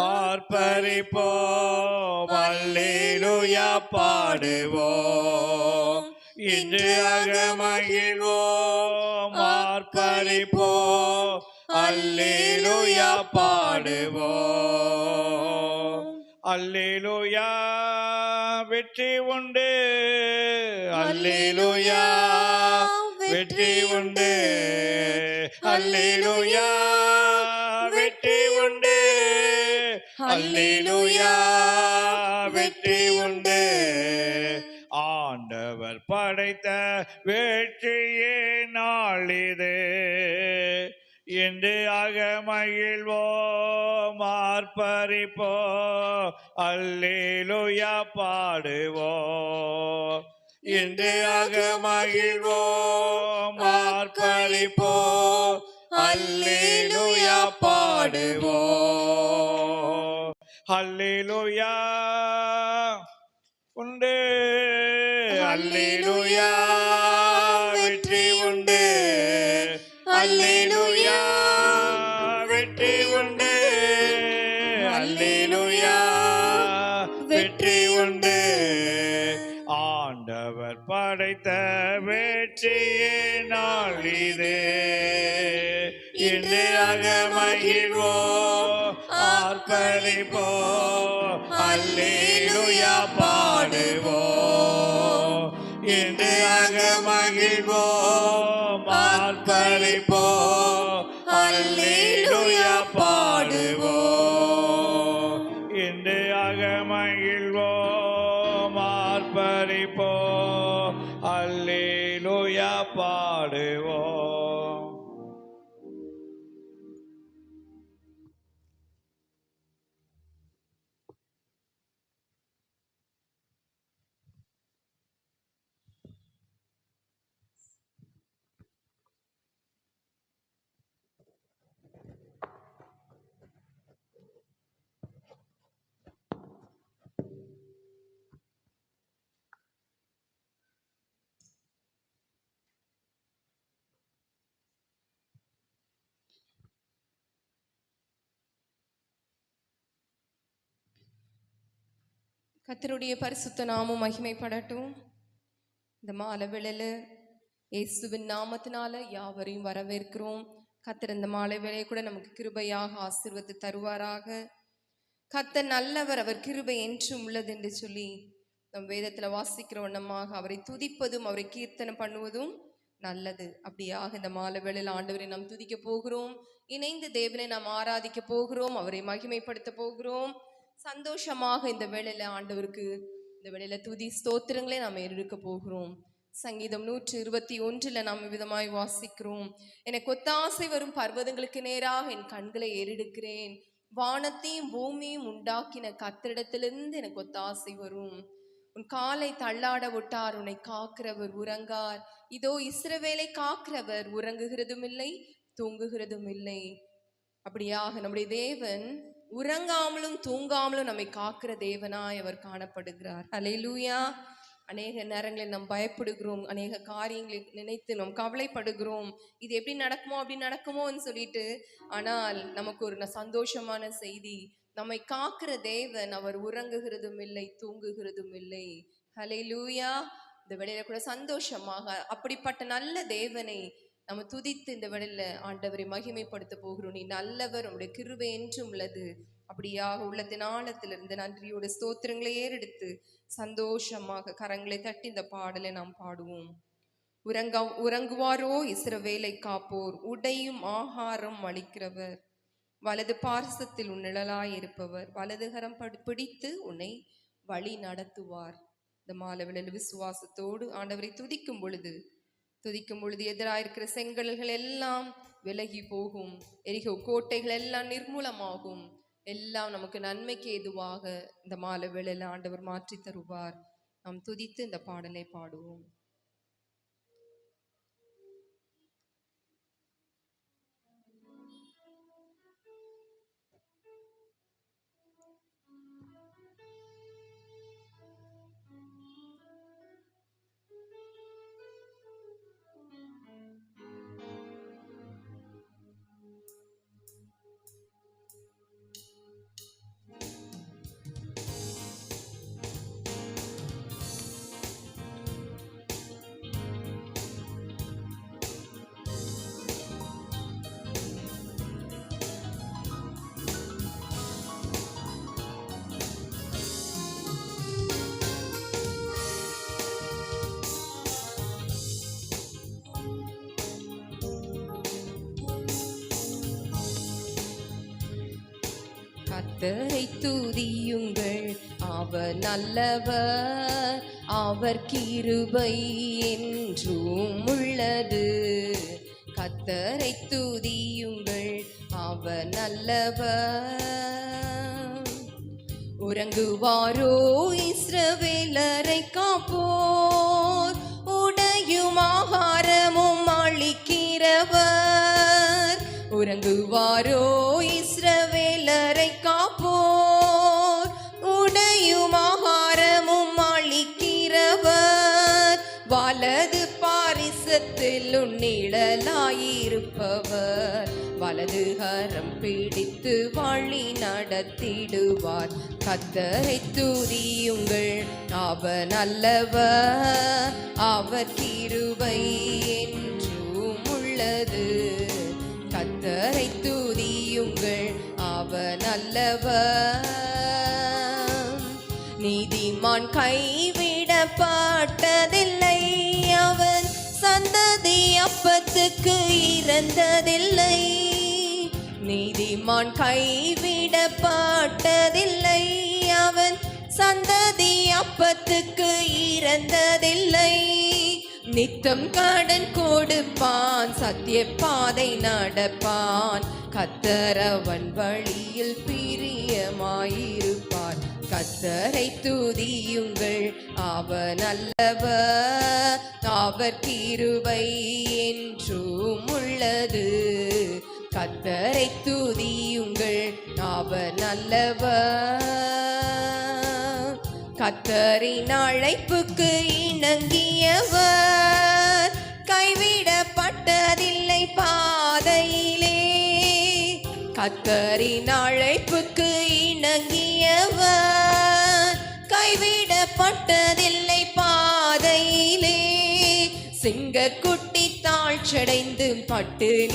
ஆர்ப்பரிப்போம் அல்லேலூயா பாடுவோம். இன்று அகமகிழ்வோம் ஆர்ப்பரிப்போம் அல்லேலூயா பாடுவோம். அல்லேலூயா வெற்றி உண்டு, அல்லேலூயா வெற்றி உண்டு, அல்லேலூயா வெற்றி உண்டு, அல்லேலூயா வெற்றி உண்டு. ஆண்டவர் படைத்த வெற்றியே நாளிது, இன்று அகமகிழ்வோம் ஆர்ப்பரிப்போம் அல்லேலூயா பாடுவோம். இன்று அகமகிழ்வோம் ஆர்ப்பரிப்போம் அல்லேலூயா பாடுவோம். அல்லேலூயா உண்டு, அல்லேலூயா வெற்றி உண்டு, அல்லேலூயா வெற்றி உண்டு, அல்லேலூயா வெற்றி உண்டு. ஆண்டவர் படைத்த வெற்றியே நாளிது, இன்று அகமகிழ்வோம் ஆர்ப்பரிப்போம் அல்லேலூயா பாடுவோம். இன்று அகமகிழ்வோம் ஆர்ப்பரிப்போம் அல்லேலூயா பாடுவோம். இன்று அகமகிழ்வோம் ஆர்ப்பரிப்போம் அல்லேலூயா பாடுவோம். கர்த்தருடைய பரிசுத்த நாமம் மகிமைப்படட்டும். இந்த மாலை வேளையில இயேசுவின் நாமத்தினால யாவரையும் வரவேற்கிறோம். கர்த்தர் இந்த மாலை வேளையை கூட நமக்கு கிருபையாக ஆசீர்வதித்து தருவாராக. கர்த்தர் நல்லவர், அவர் கிருபை என்றும் உள்ளது என்று சொல்லி நம் வேதத்துல வாசிக்கிற வண்ணமாக அவரை துதிப்பதும் அவரை கீர்த்தனம் பண்ணுவதும் நல்லது. அப்படியாக இந்த மாலை வேளையில் ஆண்டவரை நாம் துதிக்க போகிறோம். இணைந்து தேவனை நாம் ஆராதிக்க போகிறோம், அவரை மகிமைப்படுத்த போகிறோம். சந்தோஷமாக இந்த வேளையில ஆண்டவருக்கு இந்த வேளையில துதி ஸ்தோத்திரங்களை நாம் ஏறெடுக்க போகிறோம். சங்கீதம் 121 நாம் விதமாய் வாசிக்கிறோம். எனக்கு ஒத்தாசை வரும் பர்வதங்களுக்கு நேராக என் கண்களை ஏறெடுக்கிறேன். வானத்தையும் பூமியும் உண்டாக்கின கர்த்தரிடத்திலிருந்து எனக்கு ஒத்தாசை வரும். உன் காலை தள்ளாட விட்டார், உன்னை காக்கிறவர் உறங்கார். இதோ இஸ்ரவேலை காக்கிறவர் உறங்குகிறதும் இல்லை தூங்குகிறதும் இல்லை. அப்படியாக நம்முடைய தேவன் உறங்காமலும் தூங்காமலும் நம்மை காக்கிற தேவனாய் அவர் காணப்படுகிறார். அல்லேலூயா. அநேக நேரங்களில் நாம் பயப்படுகிறோம், அநேக காரியங்களை நினைத்து நாம் கவலைப்படுகிறோம். இது எப்படி நடக்குமோ அப்படி நடக்குமோன்னு சொல்லிட்டு. ஆனால் நமக்கு ஒரு சந்தோஷமான செய்தி, நம்மை காக்கிற தேவன் அவர் உறங்குகிறதும் இல்லை தூங்குகிறதும் இல்லை. அல்லேலூயா. இந்த வேளையில கூட சந்தோஷமாக அப்படிப்பட்ட நல்ல தேவனை நம்ம துதித்து இந்த வேளையில ஆண்டவரை மகிமைப்படுத்த போகிறோம். நீ நல்லவர், உங்களுடைய கிருபை என்றும் உள்ளது. அப்படியாக உள்ளத்தின் ஆழத்திலிருந்து நன்றியோட ஸ்தோத்திரங்களை ஏறெடுத்து சந்தோஷமாக கரங்களை தட்டி இந்த பாடலை நாம் பாடுவோம். உறங்குவாரோ இஸ்ரவேலை காப்போர், உடையும் ஆகாரம் அளிக்கிறவர், வலது பார்சத்தில் உன் நிழலாய் இருப்பவர், வலதுகரம் பிடித்து உன்னை வழி நடத்துவார். இந்த மாலைவேளையில் விசுவாசத்தோடு ஆண்டவரை துதிக்கும் பொழுது எதிராயிருக்கிற செங்கல்கள் எல்லாம் விலகி போகும், எரிகோ கோட்டைகள் எல்லாம் நிர்மூலமாகும். எல்லாம் நமக்கு நன்மைக்கு ஏதுவாக இந்த மாலை வேளையில ஆண்டவர் மாற்றி தருவார். நாம் துதித்து இந்த பாடலை பாடுவோம். கர்த்தரை துதியுங்கள், அவர் நல்லவர், அவர் கிருபை என்றும் உள்ளது. கர்த்தரை துதியுங்கள், அவர் நல்லவர். உறங்குவாரோ இஸ்ரவேலரை காப்போர், உடையும் ஆகாரமும் அளிக்கிறவர். உறங்குவாரோ இஸ்ரவேலரை காப்போர், உடையும் ஆகாரமும் அளிக்கிறவர். வலது பாரிசத்தில் நிழலாயிருப்பவர், வலது கரம் பிடித்து வழி நடத்திடுவார். கர்த்தரை துதியுங்கள், அவர் நல்லவர், அவர் கிருபை என்றும் உள்ளது. கர்த்தரை துதியுங்கள், அவர் நல்லவர். நீதிமான் கைவிடப்பட்டதில்லை, அவன் சந்ததி அப்பத்துக்கு இறந்ததில்லை. நீதிமான் கைவிடப்பட்டதில்லை, அவன் சந்ததி அப்பத்துக்கு இறந்ததில்லை. நித்தம் கடன் கொடுப்பான், சத்திய பாதை நடப்பான். கர்த்தர் அவன் வழியில் பிரியமாயிருப்பார். கர்த்தரை துதியுங்கள், அவர் நல்லவர், அவர் கிருபை என்றும் உள்ளது. கர்த்தரை துதியுங்கள், அவர் நல்லவர். கர்த்தரின் அழைப்புக்கு இணங்கியவர், கைவிடப்பட்டதில்லை பாதையிலே. கர்த்தரின் அழைப்புக்கு இணங்கியவர், கைவிடப்பட்டதில்லை பாதையிலே. சிங்கக்குட்டி தாழ்ச்சடைந்து பட்டினியாயிருக்கும்,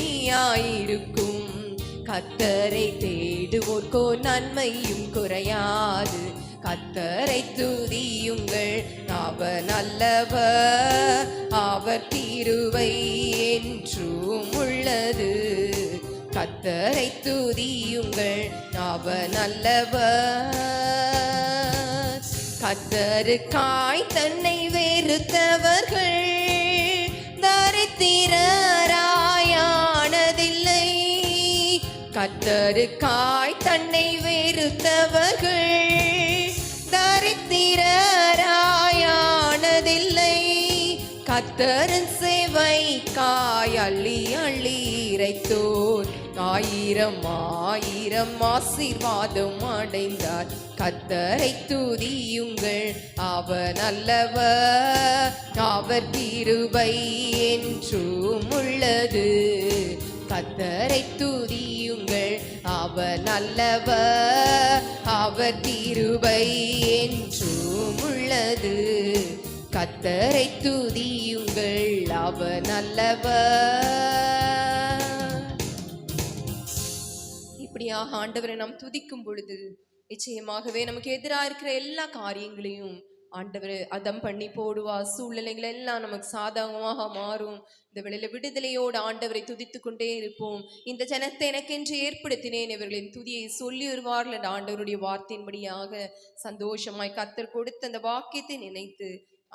கர்த்தரை தேடுவோர்க்கோ நன்மையும் குறையாது. கர்த்தரை துதியுங்கள், அவர் நல்லவர், அவர் கிருபை என்றும் உள்ளது. கர்த்தரை துதியுங்கள், அவர் நல்லவர். கர்த்தருக்காய் தன்னை வெறுத்தவர்கள் தரித்திரராயானதில்லை. கர்த்தருக்காய் தன்னை வெறுத்தவர்கள் தரித்திரராயானதில்லை. கர்த்தரின் சேவைக்காய் அள்ளி அள்ளி இறைத்தோர் ஆயிரம் ஆயிரம் ஆசீர்வாதம் அடைந்தார். கர்த்தரை துதியுங்கள், அவர் நல்லவர், அவர் கிருபை என்றும் உள்ளது. கர்த்தரை துதியுங்கள், அவர் நல்லவர், அவர் கிருபை என்றும் உள்ளது. கர்த்தரை துதியுங்கள், அவர் நல்லவர். இப்படியாக ஆண்டவரை நாம் துதிக்கும் பொழுது நிச்சயமாகவே நமக்கு எதிராக இருக்கிற எல்லா காரியங்களையும் ஆண்டவர் அதம் பண்ணி போடுவார். சூழ்நிலைகள் எல்லாம் நமக்கு சாதகமாக மாறும். இந்த வேளையில விடுதலையோடு ஆண்டவரை துதித்து கொண்டே இருப்போம். இந்த ஜனத்தை எனக்கென்று ஏற்படுத்தினேன், இவர்களின் துதியை சொல்லி வருவார்கள் என்ற ஆண்டவருடைய வார்த்தையின்படியாக சந்தோஷமாய் கர்த்தர் கொடுத்த அந்த வாக்கியத்தை நினைத்து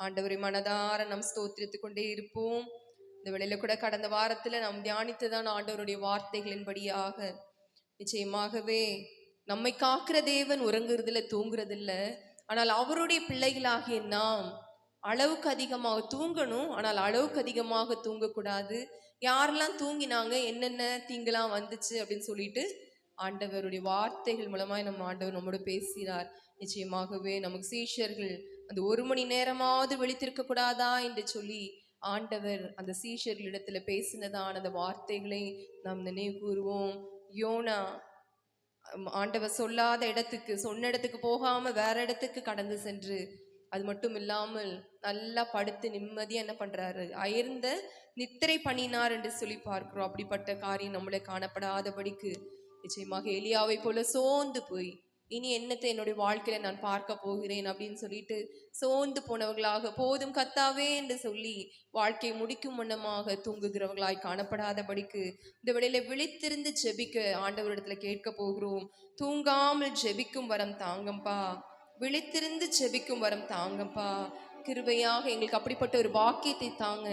ஆண்டவரை மனதார நாம் ஸ்தோத்திரித்து கொண்டே இருப்போம். இந்த வேளையில கூட கடந்த வாரத்துல நாம் தியானித்துதான் ஆண்டவருடைய வார்த்தைகளின்படியாக நிச்சயமாகவே நம்மை காக்கிற தேவன் உறங்குறதுல தூங்குறதில்ல. ஆனால் அவருடைய பிள்ளைகளாகிய நாம் அளவுக்கு அதிகமாக தூங்கணும், ஆனால் அளவுக்கு அதிகமாக தூங்கக்கூடாது. யாரெல்லாம் தூங்கினாங்க, என்னென்ன தீங்கெல்லாம் வந்துச்சு அப்படின்னு சொல்லிட்டு ஆண்டவருடைய வார்த்தைகள் மூலமாய் நம்ம ஆண்டவர் நம்மோடு பேசினார். நிச்சயமாகவே நமக்கு சீஷர்கள் அந்த 1 மணி நேரமாவது விழித்திருக்க கூடாதா என்று சொல்லி ஆண்டவர் அந்த சீஷர்களிடத்துல பேசினதான அந்த வார்த்தைகளை நாம் நினைவு கூறுவோம். யோனா ஆண்டவர் சொல்லாத இடத்துக்கு, சொன்ன இடத்துக்கு போகாம வேற இடத்துக்கு கடந்து சென்று, அது மட்டும் இல்லாமல் நல்லா படுத்து நிம்மதியா என்ன பண்றாரு, அயர்ந்த நித்திரை பண்ணினார் என்று சொல்லி பார்க்கிறோம். அப்படிப்பட்ட காரியம் நம்மளே காணப்படாதபடிக்கு நிச்சயமாக எலியாவை போல சோர்ந்து போய் இனி என்னத்தை என்னுடைய வாழ்க்கையில நான் பார்க்க போகிறேன் அப்படின்னு சொல்லிட்டு சோர்ந்து போனவர்களாக போதும் கர்த்தாவே என்று சொல்லி வாழ்க்கையை முடிக்கும் வண்ணமாக தூங்குகிறவர்களாய் காணப்படாதபடிக்கு இந்த வேளையில விழித்திருந்து ஜெபிக்க ஆண்டவரிடத்துல கேட்க போகிறோம். தூங்காமல் ஜெபிக்கும் வரம் தாங்கப்பா, விழித்திருந்து ஜெபிக்கும் வரம் தாங்கப்பா. கிருபையாக எங்களுக்கு அப்படிப்பட்ட ஒரு வாக்கியத்தை தாங்க.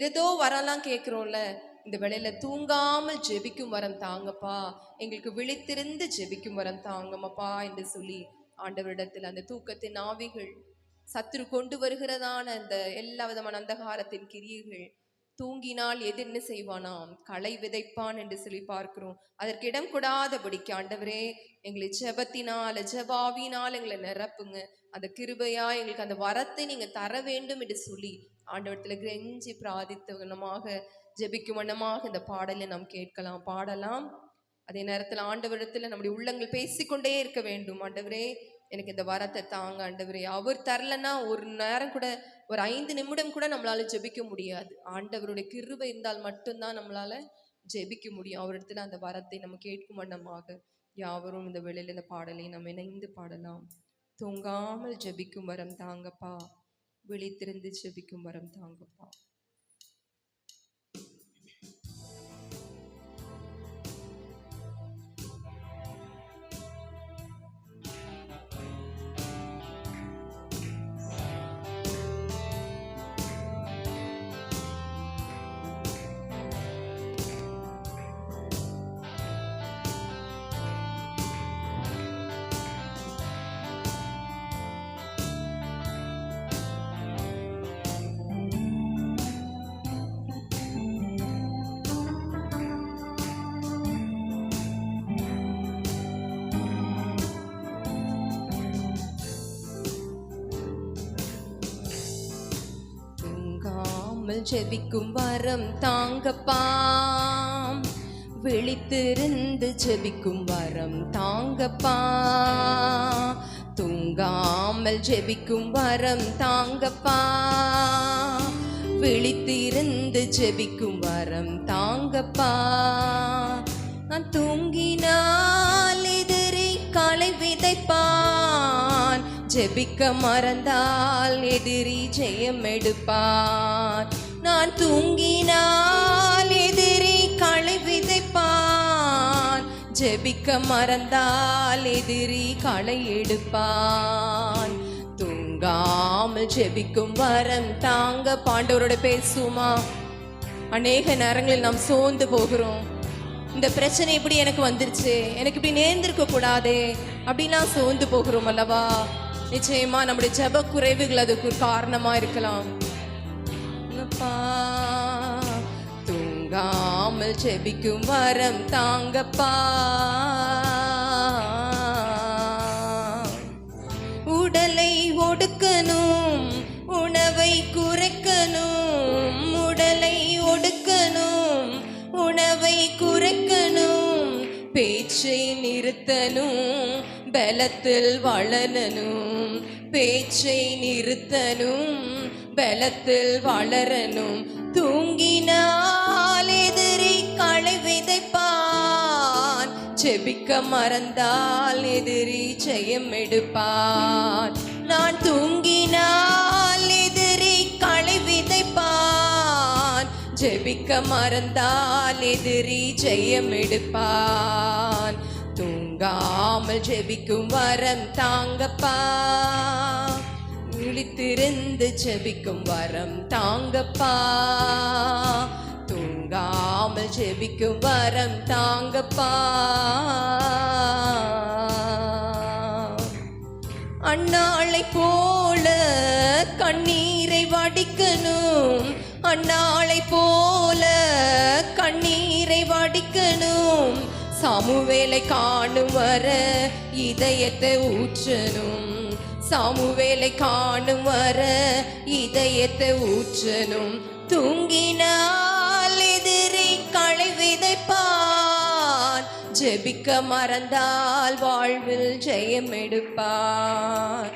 எதோ வரலாம் கேட்குறோம்ல, இந்த வேளையில தூங்காமல் ஜெபிக்கும் வரம் தாங்கப்பா, எங்களுக்கு விழித்திருந்து ஜெபிக்கும் வரம் தாங்கம்ப்பா என்று சொல்லி ஆண்டவரிடத்தில் அந்த தூக்கத்தின் ஆவிகள், சத்துரு கொண்டு வருகிறதான அந்த எல்லா விதமான அந்தகாரத்தின் கிரியைகள், தூங்கினால் எது என்ன செய்வானாம், களை விதைப்பான் என்று சொல்லி பார்க்கிறோம். அதற்கு இடம் கொடாதபடிக்கு ஆண்டவரே எங்களை ஜெபத்தினால ஜெபாவினால் எங்களை நிரப்புங்க. அந்த கிருபையா எங்களுக்கு அந்த வரத்தை நீங்க தர வேண்டும் என்று சொல்லி ஆண்டவரத்துல கெஞ்சி பிரார்த்தித்தவனமாக ஜெபிக்கும் வண்ணமாக இந்த பாடலை நாம் கேட்கலாம், பாடலாம். அதே நேரத்தில் ஆண்டவரிடத்துல நம்முடைய உள்ளங்கள் பேசிக்கொண்டே இருக்க வேண்டும். ஆண்டவரே எனக்கு இந்த வரத்தை தாங்க ஆண்டவரே. அவர் தரலன்னா ஒரு நேரம் கூட, ஒரு 5 நிமிடம் கூட நம்மளால ஜெபிக்க முடியாது. ஆண்டவருடைய கிருபை இருந்தால் மட்டும்தான் நம்மளால ஜெபிக்க முடியும். அவரிடத்துல அந்த வரத்தை நம்ம கேட்கும் வண்ணமாக யாவரும் இந்த வேளையில இந்த பாடலை நம்ம இணைந்து பாடலாம். தூங்காமல் ஜெபிக்கும் வரம் தாங்கப்பா, விழித்திருந்து ஜெபிக்கும் வரம் தாங்கப்பா. ஜெபிக்கும் வரம் தாங்கப்பா, விழித்திருந்து ஜெபிக்கும் வரம் தாங்கப்பா. தூங்காமல் ஜெபிக்கும் வரம் தாங்கப்பா, விழித்திருந்து ஜெபிக்கும் வரம் தாங்கப்பா. நான் தூங்கினால் எதிரி களை விதைப்பான், ஜெபிக்க மறந்தால் எதிரி ஜெயம் எடுப்பான். நான் தூங்கினால் எதிரி களை விதைப்பான், ஜெபிக்க மறந்தால் எதிரி களை எடுப்பான். தூங்காமல் ஜெபிக்கும் வரம் தாங்க. பாண்டவரோட பேசுமா, அநேக நேரங்களில் நாம் சோர்ந்து போகிறோம். இந்த பிரச்சனை இப்படி எனக்கு வந்துருச்சு, எனக்கு இப்படி நேர்ந்திருக்க கூடாதே அப்படின்லாம் சோர்ந்து போகிறோம் அல்லவா. நிச்சயமா நம்முடைய ஜெப குறைவுகள் அதுக்கு ஒரு காரணமா இருக்கலாம். தூங்காமல் ஜெபிக்கும் வரம் தாங்கப்பா, உடலை ஒடுக்கணும், உணவை குறைக்கணும், உடலை ஒடுக்கணும், உணவை குறைக்கணும், பேச்சை நிறுத்தணும், பலத்தில் வளரணும், பேச்சை நிறுத்தணும், பலத்தில் வளரணும். தூங்கினால் எதிரி களை விதைப்பான், ஜெபிக்க மறந்தால் எதிரி ஜெயம் எடுப்பான். நான் தூங்கினால் எதிரி களை விதைப்பான், ஜெபிக்க மறந்தால் எதிரி ஜெயம் எடுப்பான். தூங்காமல் ஜெபிக்கும் வரம் தாங்கப்பா, விழித்திருந்து ஜெபிக்கும் வரம் தாங்கப்பா. தூங்காமல் ஜெபிக்கும் வரம் தாங்கப்பா. அன்னாளை போல கண்ணீரை வடிக்கணும், அன்னாளை போல கண்ணீரை வடிக்கணும், சாமுவேலை காணும் வர இதயத்தை ஊற்றணும், சாமுவேலை காணும் வர இதயத்தை ஊற்றணும். தூங்கினால் எதிரி களை விதைப்பான், ஜெபிக்க மறந்தால் வாழ்வில் ஜெயம் எடுப்பான்.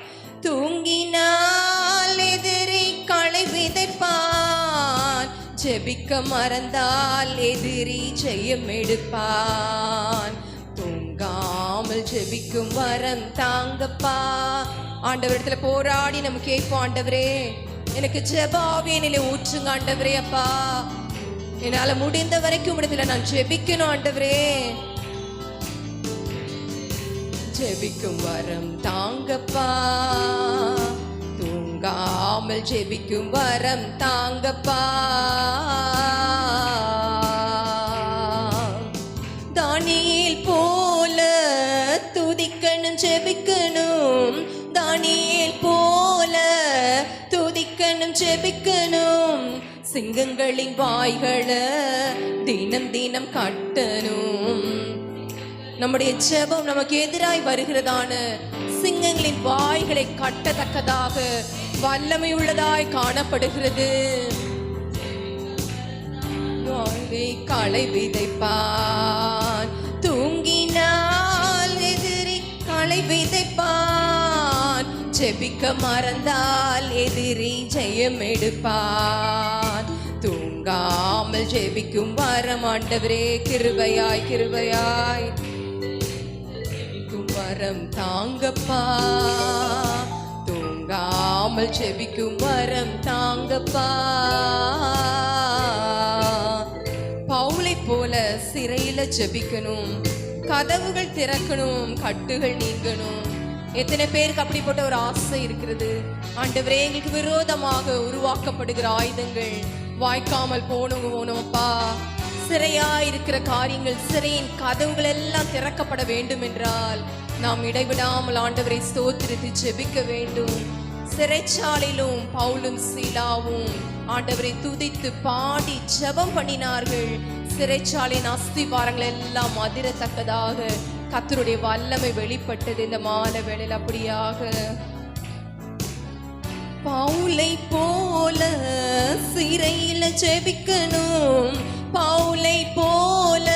தூங்கினால் எதிரி களை விதைப்பான், ஜெபிக்க மறந்தால் எதிரி ஜெயம் எடுப்பான். தூங்காமல் தூங்காமல் ஜெபிக்கும் வரம் தாங்கப்பா. ஆண்டவரிடத்துல போராடி நம்ம கேட்போம், ஆண்டவரே எனக்கு ஜெப ஆவியினிலே ஊற்றுங்க ஆண்டவரே. அப்பா என்னால முடிந்த வரைக்கும் இடத்துல நான் ஜெபிக்கணும் ஆண்டவரே. ஜெபிக்கும் வரம் தாங்கப்பா, தூங்காமல் ஜெபிக்கும் வரம் தாங்கப்பா. தானியேல் போல துதிக்கணும் ஜெபிக்கணும், தானியேல் போல துதிக்கணும் ஜெபிக்கணும். சிங்கங்களின் வாய்களை தினம் தினம் கட்டணும். நம்முடைய ஜெபம் நமக்கு எதிராய் வருகிறதான சிங்கங்களின் வாய்களை கட்டத்தக்கதாக வல்லமை உள்ளதாய் காணப்படுகிறது. களை விதைப்பான், தூங்கினால் எதிரி களை விதைப்பான். ஜெபிக்க மறந்தால் எதிரி ஜெயம் எடுப்பான். தூங்காமல் ஜெபிக்கும் வரம் ஆண்டவரே கிருபையாய் கிருபையாய் வரம் தாங்கப்பா. தூங்காமல் ஜெபிக்கும் வரம் தாங்கப்பா. பவுலை போல சிறையில ஜெபிக்கணும், கதவுகள் திறக்கணும், கட்டுகள் நீங்கணும். எத்தனை பேருக்கு அப்படிப்பட்ட ஒரு ஆசை இருக்கிறது? ஆண்டவரே எங்களுக்கு விரோதமாக உருவாக்கப்படுகிற ஆயுதங்கள் வாய்க்காமல் போனோம்ப்பா. சிறையா இருக்கிற காரியங்கள், சிறையின் கதவுகள் எல்லாம் திறக்கப்பட வேண்டும் என்றால் நாம் இடைவிடாமல் ஆண்டவரை ஸ்தோத்திரித்து ஜெபிக்க வேண்டும். சிறைச்சாலையிலும் பவுலும் சீலாவும் ஆண்டவரை துதித்து பாடி ஜெபம் பண்ணினார்கள். சிறைச்சாலையின் அஸ்திவாரங்கள் எல்லாம் அதிரத்தக்கதாக கர்த்தருடைய வல்லமை வெளிப்பட்டது இந்த மாலை வேளையில். அப்படியாக பவுலை போல சிறையில ஜெபிக்கணும், பவுலை போல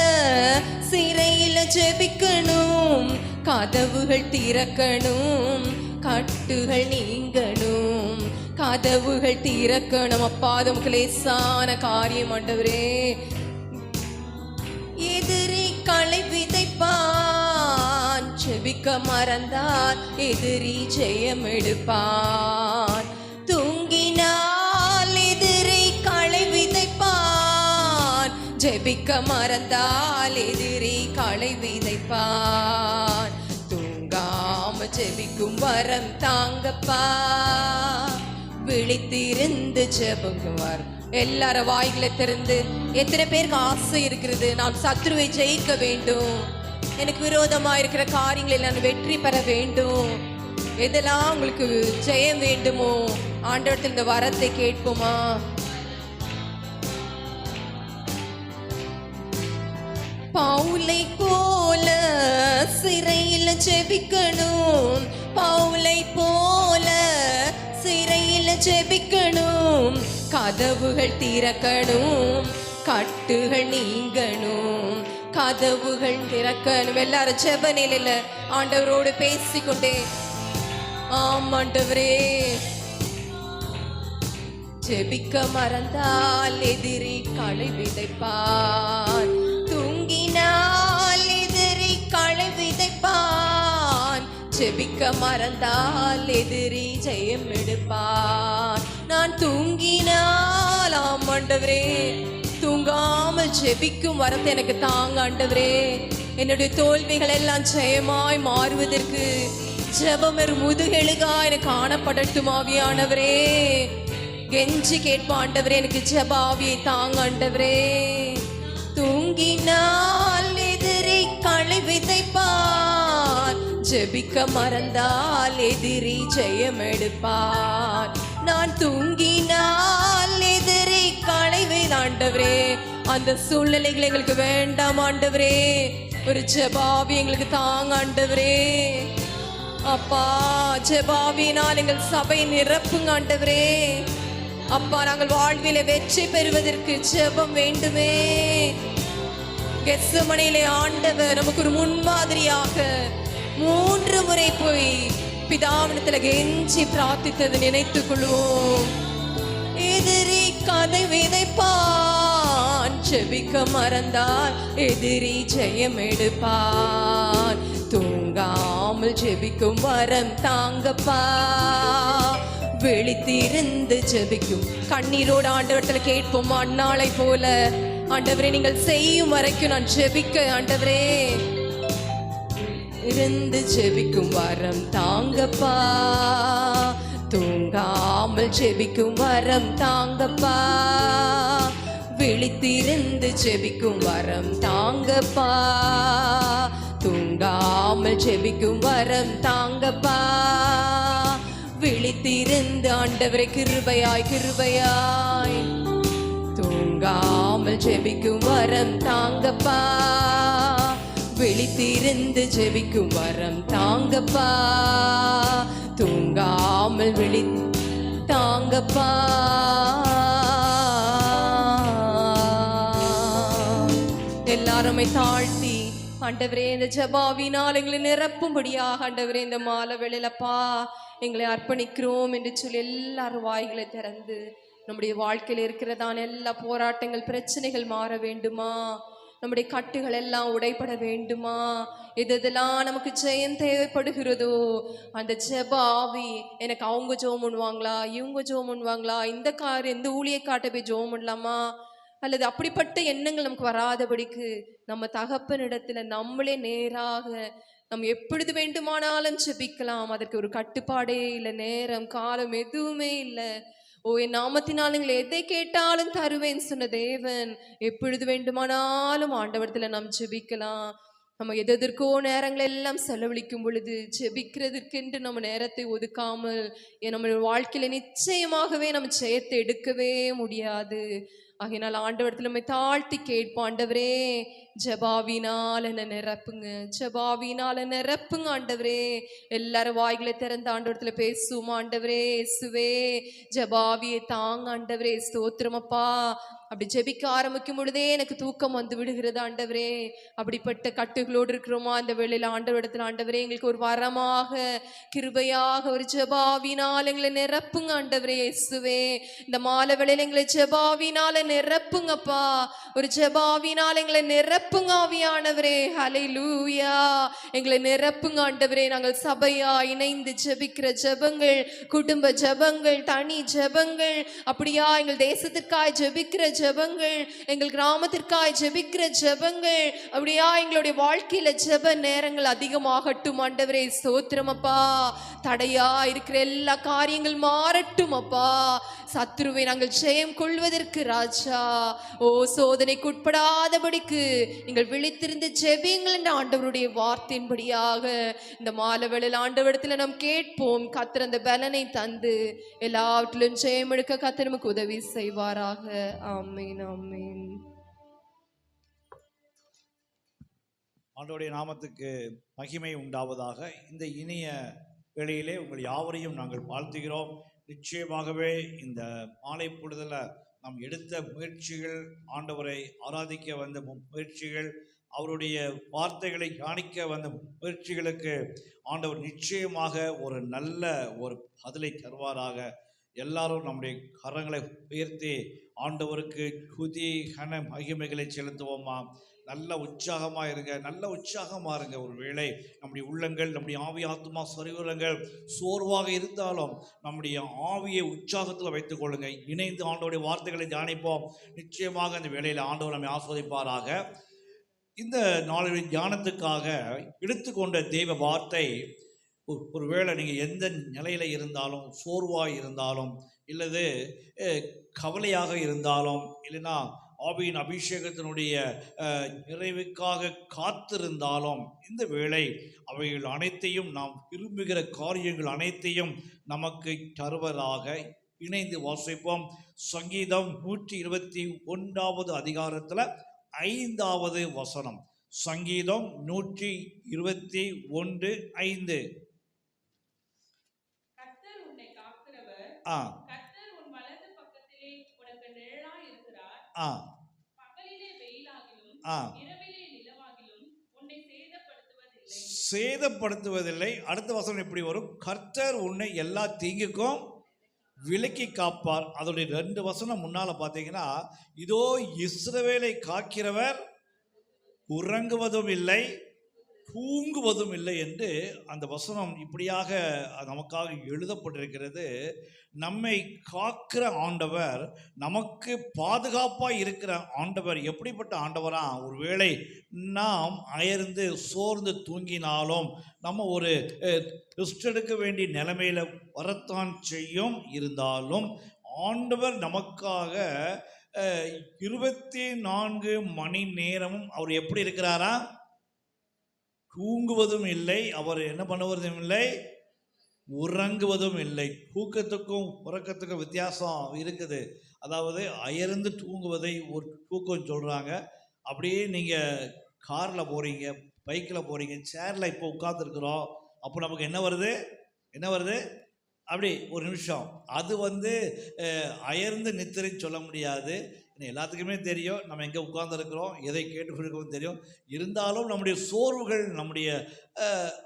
சிறையில ஜெபிக்கணும். கதவுகள் திறக்கணும், கட்டுகள் நீங்கணும். கதவுகள் திறக்கணும் அப்பா, நமக்கு லேசான காரியம் ஆண்டவரே. எதிரி களை விதைப்பான், ஜெபிக்க மறந்தால் எதிரி ஜெயம் எடுப்பான். தூங்கினால் எதிரி களை விதைப்பான், ஜெபிக்க மறந்தால் எதிரி களை விதைப்பான். தூங்காம ஜெபிக்கும் வரம் தாங்கப்பா, விழித்திருந்து ஜெபங்குவார். எல்லார வாய்களை திறந்து, எத்தனை பேருக்கு ஆசை இருக்கிறது நான் சத்ருவை ஜெயிக்க வேண்டும், எனக்கு விரோதமா இருக்கிற காரியங்களில் நான் வெற்றி பெற வேண்டும். எதெல்லாம் உங்களுக்கு ஜெயம் வேண்டுமோ ஆண்டவரத்தில் இந்த வரத்தை கேட்போமா? பவுலை போல சிறையில ஜெபிக்கணும், பவுலை போல சிறையில ஜெபிக்கணும். கதவுகள் திறக்கணும், கட்டுகள் நீங்கணும். கதவுகள் திறக்கணும். எல்லாரும் ஜெப நிலையில ஆண்டவரோடு பேசிக்கொண்டே, ஆம் ஆண்டவரே. ஜெபிக்க மறந்தால் எதிரி களை விதைப்பான், தூங்கினால் எதிரி களை விதைப்பான். ஜெபிக்க மறந்தால் எதிரி ஜெயம் எடுப்பான். நான் தூங்கினால், ஆம் ஆண்டவரே, தூங்காமல் ஜெபிக்கும் வரத்தை எனக்கு தாங்க ஆண்டவரே. என்னுடைய தோல்விகள் எல்லாம் ஜெயமாய் மாறுவதற்கு ஜெபம் ஒரு முதுகெழுகா எனக்கு காணப்படட்டும் ஆவியானவரே. கெஞ்சி கேட்போம் ஆண்டவரே, எனக்கு ஜெப ஆவியை தாங்க ஆண்டவரே. தூங்கினால் எதிரி களை விதைப்பான், ஜெபிக்க மறந்தால் எதிரி ஜெயம் எடுப்பான். நான் தூங்கினால் எதிரி களை ஆண்டவரே, அந்த சூழ்நிலைகள் எங்களுக்கு வேண்டாம் ஆண்டவரே. ஒரு ஜெபாவி எங்களுக்கு தாங்க ஆண்டவரே. அப்பா, ஜெபாவினால் எங்கள் சபை நிரப்புங்க ஆண்டவரே. அப்பா, நாங்கள் வாழ்வில வெற்றி பெறுவதற்கு ஜெபம் வேண்டுமே. கெத்செமனேயிலே ஆண்டவர் நமக்கு ஒரு முன்மாதிரியாக 3 முறை போய் பிதாவிடத்துல கெஞ்சி பிரார்த்தித்தது நினைத்துக் கொள்வோம். எதிரி கதை விதைப்பான், ஜெபிக்க மறந்தால் எதிரி ஜெயம் எடுப்பான். தூங்க தூங்காமல் ஜெபிக்கும் வரம் தாங்கப்பா, விழித்திருந்து ஜெபிக்கும் கண்ணீரோடு ஆண்டவரத்துல கேட்போம். அந்நாளை போல ஆண்டவரே நீங்கள் செய்யும் வரைக்கும் நான் ஜெபிக்க ஆண்டவரே இருந்து ஜெபிக்கும் வரம் தாங்கப்பா, தூங்காமல் ஜெபிக்கும் வரம் தாங்கப்பா, விழித்திருந்து ஜெபிக்கும் வரம் தாங்கப்பா, தூங்காமல் ஜெபிக்கும் வரம் தாங்கப்பா, விழித்திருந்து ஆண்டவரை கிருபையாய் கிருபையாய், தூங்காமல் ஜெபிக்கும் வரம் தாங்கப்பா, விழித்திருந்து ஜெபிக்கும் வரம் தாங்கப்பா, தூங்காமல் விழி தாங்கப்பா. எல்லாருமே தாழ்த்தி ஆண்டவரே இந்த ஜெபாவினால் எங்களை நிரப்பும்படியாக ஆண்டவரே இந்த மாலை வேளையிலப்பா எங்களை அர்ப்பணிக்கிறோம் என்று சொல்லி எல்லாரும் வாய்களை திறந்து நம்முடைய வாழ்க்கையில் இருக்கிறதான எல்லா போராட்டங்கள் பிரச்சனைகள் மாற வேண்டுமா, நம்முடைய கட்டுகள் எல்லாம் உடைபட வேண்டுமா, எதெல்லாம் நமக்கு ஜெயம் தேவைப்படுகிறதோ அந்த ஜெப ஆவி எனக்கு அவங்க ஜெபம் பண்ணுவாங்களா, இவங்க ஜெபம் பண்ணுவாங்களா, இந்த ஊழியக்காட்ட போய் ஜெபம் பண்ணலாமா, அல்லது அப்படிப்பட்ட எண்ணங்கள் நமக்கு வராதபடிக்கு நம்ம தகப்பனிடத்துல நம்மளே நேராக நம்ம எப்பொழுது வேண்டுமானாலும் ஜெபிக்கலாம். அதற்கு ஒரு கட்டுப்பாடே இல்லை, நேரம் காலம் எதுவுமே இல்லை. ஓ என் நாமத்தினால் நீங்கள் எதை கேட்டாலும் தருவேன் சொன்ன தேவன் எப்பொழுது வேண்டுமானாலும் ஆண்டவரத்துல நாம் ஜெபிக்கலாம். நம்ம எதற்கோ நேரங்கள் எல்லாம் செலவழிக்கும் பொழுது ஜெபிக்கிறதுக்கென்று நம்ம நேரத்தை ஒதுக்காமல் நம்ம வாழ்க்கையில நிச்சயமாகவே நம்ம ஜெயத்தை எடுக்கவே முடியாது. ஆகையினால் ஆண்டவரத்தில் நம்ம தாழ்த்தி கேட்போம், ஆண்டவரே ஜெபாவினால் என்ன நிரப்புங்க, ஜெபாவினால் நிரப்புங்க ஆண்டவரே. எல்லாரும் வாய்களை திறந்த ஆண்டவரத்தில் பேசுவோம். ஆண்டவரே இயேசுவே ஜெபாவியை தாங்க ஆண்டவரே, ஸ்தோத்திரமப்பா. அப்படி ஜெபிக்க ஆரம்பிக்கும் பொழுதே எனக்கு தூக்கம் வந்து விடுகிறது ஆண்டவரே. அப்படிப்பட்ட கட்டுகளோடு இருக்கிறோமா இந்த வேளையில் ஆண்டவரிடத்தில் ஆண்டவரே எங்களுக்கு ஒரு வரமாக கிருபையாக ஒரு ஜெபாவினால் எங்களை நிரப்புங்க ஆண்டவரே இயேசுவே. இந்த மாலை வேளையில் எங்களை ஜெபாவினால நிரப்புங்கப்பா, ஒரு ஜெபாவினால் எங்களை நிரப்புங்க ஆவியானவரே. ஹல்லேலூயா, எங்களை நிரப்புங்க ஆண்டவரே. நாங்கள் சபையா இணைந்து ஜெபிக்கிற ஜெபங்கள், குடும்ப ஜெபங்கள், தனி ஜெபங்கள், அப்படியா எங்கள் தேசத்திற்காய் ஜெபிக்கிற ஜெபங்கள், எங்கள் கிராமத்திற்காய் ஜெபிக்கிற ஜெபங்கள், அப்படியா எங்களுடைய வாழ்க்கையில ஜெப நேரங்கள் அதிகமாகட்டும் ஆண்டவரே. ஸ்தோத்திரமப்பா. தடையா இருக்கிற எல்லா காரியங்கள் மாறட்டும் அப்பா. சத்ருவை நாங்கள் ஜெயம் கொள்வதற்கு ராஜா ஓ சோதனைக்கு உட்படாதபடிக்கு நீங்கள் விழித்திருந்து ஜெபியுங்கள் என்ற ஆண்டவருடைய வார்த்தையின்படியாக இந்த மாலை வேளையில் ஆண்டவரிடத்துல நாம் கேட்போம். கர்த்தர் அந்த பலனை தந்து எல்லாவற்றிலும் ஜெயம் எடுக்க கர்த்தர் நமக்கு உதவி செய்வாராக. ஆமென் ஆமென். ஆண்டவருடைய நாமத்துக்கு மகிமை உண்டாவதாக. இந்த இனிய வேளையிலே உங்கள் யாவரையும் நாங்கள் வாழ்த்துகிறோம். நிச்சயமாகவே இந்த மாலை பொழுதில் நாம் எடுத்த முயற்சிகள், ஆண்டவரை ஆராதிக்க வந்த முயற்சிகள், அவருடைய வார்த்தைகளை தியானிக்க வந்த முயற்சிகளுக்கு ஆண்டவர் நிச்சயமாக ஒரு நல்ல ஒரு பதிலை தருவாராக. எல்லாரும் நம்முடைய கரங்களை உயர்த்தி ஆண்டவருக்கு துதி கன மகிமைகளை செலுத்துவோமா. நல்ல உற்சாகமாக இருங்க, நல்ல உற்சாகமாக இருங்க. ஒரு வேளை நம்முடைய உள்ளங்கள், நம்முடைய ஆவி ஆத்மா சரீரங்கள் சோர்வாக இருந்தாலும் நம்முடைய ஆவியை உற்சாகத்தில் வைத்துக் கொள்ளுங்க. இணைந்து ஆண்டவருடைய வார்த்தைகளை தியானிப்போம். நிச்சயமாக இந்த வேளையில் ஆண்டவர் நம்மை ஆஸ்வதிப்பாராக. இந்த நாளுடைய தியானத்துக்காக எடுத்துக்கொண்ட தெய்வ வார்த்தை, ஒரு வேளை நீங்கள் எந்த நிலையில் இருந்தாலும், சோர்வாக இருந்தாலும், இல்லது கவலையாக இருந்தாலும், இல்லைன்னா ஆவியின் அபிஷேகத்தினுடைய நிறைவுக்காக காத்திருந்தாலும், இந்த வேளை அவைகள் அனைத்தையும், நாம் விரும்புகிற காரியங்கள் அனைத்தையும் நமக்கு தருவதாக. இணைந்து வாசிப்போம். சங்கீதம் 121 அதிகாரத்தில் 5வது வசனம். சங்கீதம் 121:5. சேதப்படுத்துவதில்லை. அடுத்த வசனம் எப்படி வரும்? கர்த்தர் உன்னை எல்லா தீங்குக்கும் விலக்கி காப்பார். அதோடைய 2 வசனம் முன்னால பார்த்தீங்கன்னா, இதோ இஸ்ரவேலை காக்கிறவர் உறங்குவதும் இல்லை தூங்குவதும் இல்லை என்று அந்த வசனம் இப்படியாக நமக்காக எழுதப்பட்டிருக்கிறது. நம்மை காக்கிற ஆண்டவர், நமக்கு பாதுகாப்பாக இருக்கிற ஆண்டவர் எப்படிப்பட்ட ஆண்டவரா? ஒருவேளை நாம் அயர்ந்து சோர்ந்து தூங்கினாலும் நம்ம ஒரு ரெஸ்ட் எடுக்க வேண்டிய நிலைமையில வரத்தான் செய்யும். இருந்தாலும் ஆண்டவர் நமக்காக 24 மணி நேரமும் அவர் எப்படி இருக்கிறாரா? தூங்குவதும் இல்லை, அவர் என்ன பண்ணுவதும் இல்லை, உறங்குவதும் இல்லை. தூக்கத்துக்கும் உறக்கத்துக்கும் வித்தியாசம் இருக்குது. அதாவது அயர்ந்து தூங்குவதை ஒரு தூக்கம் சொல்கிறாங்க. அப்படியே நீங்கள் காரில் போகிறீங்க, பைக்கில் போகிறீங்க, சேரில் இப்போ உட்காந்துருக்குறோம், அப்போ நமக்கு என்ன வருது அப்படி ஒரு நிமிஷம். அது அயர்ந்து நித்திரைன்னு சொல்ல முடியாது. எல்லாத்துக்குமே தெரியும் நம்ம எங்கே உட்கார்ந்துருக்கிறோம், எதை கேட்டுக்கொண்டிருக்கோம் தெரியும். இருந்தாலும் நம்முடைய சோர்வுகள் நம்முடைய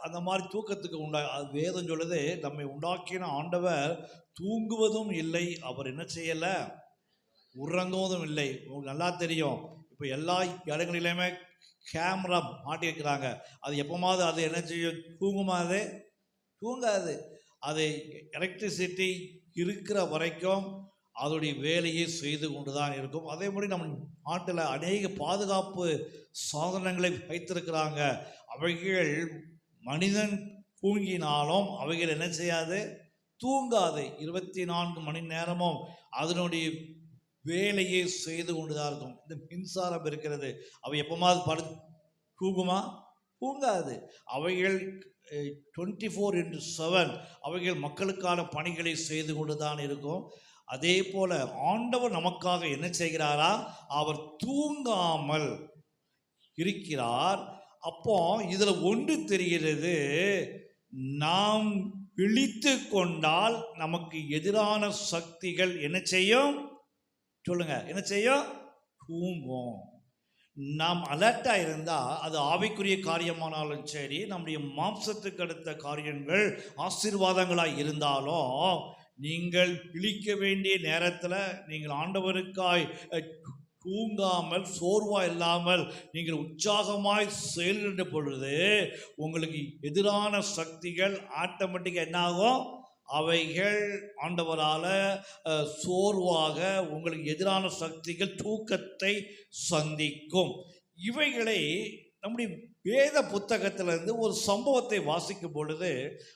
அந்த மாதிரி தூக்கத்துக்கு அது வேதம் சொல்லுது, நம்மை உண்டாக்கின ஆண்டவர் தூங்குவதும் இல்லை, அவர் என்ன செய்யலை, உறங்குவதும் இல்லை. உங்களுக்கு நல்லா தெரியும், இப்போ எல்லா இடங்களிலுமே கேமரா மாட்டி வைக்கிறாங்க. அது எப்போமாவது அது என்ன செய்யும்? தூங்குமா? அது தூங்காது. அது எலக்ட்ரிசிட்டி இருக்கிற வரைக்கும் அதோடைய வேலையை செய்து கொண்டு தான் இருக்கும். அதே மாதிரி நம்ம நாட்டில் அநேக பாதுகாப்பு சாதனங்களை வைத்திருக்கிறாங்க. அவைகள் மனிதன் தூங்கினாலும் அவைகள் என்ன செய்யாது? தூங்காது. 24 மணி நேரமும் அதனுடைய வேலையை செய்து கொண்டு தான் இருக்கும். இந்த மின்சாரம் இருக்கிறது, அவை எப்போமாவது தூங்குமா? தூங்காது. அவைகள் 24/7 அவைகள் மக்களுக்கான பணிகளை செய்து கொண்டு தான் இருக்கும். அதே போல ஆண்டவர் நமக்காக என்ன செய்கிறாரா? அவர் தூங்காமல் இருக்கிறார். அப்போ இதுல ஒன்று தெரிகிறது, நாம் விழித்து கொண்டால் நமக்கு எதிரான சக்திகள் என்ன செய்யும்? சொல்லுங்க, என்ன செய்யும்? தூங்கும். நாம் அலர்ட்டாக இருந்தால் அது ஆவிக்குரிய காரியமானாலும் சரி, நம்முடைய மாம்சத்துக்கு அடுத்த காரியங்கள் ஆசீர்வாதங்களாக இருந்தாலும், நீங்கள் விழிக்க வேண்டிய நேரத்தில் நீங்கள் ஆண்டவருக்காய் தூங்காமல் சோர்வாக இல்லாமல் நீங்கள் உற்சாகமாய் செயல்படும் பொழுது உங்களுக்கு எதிரான சக்திகள் ஆட்டோமேட்டிக்காக என்னாகும்? அவைகள் ஆண்டவரால் சோர்வாக உங்களுக்கு எதிரான சக்திகள் தூக்கத்தை சந்திக்கும். இவைகளை நம்முடைய வேத புத்தகத்திலிருந்து ஒரு சம்பவத்தை வாசிக்கும் பொழுது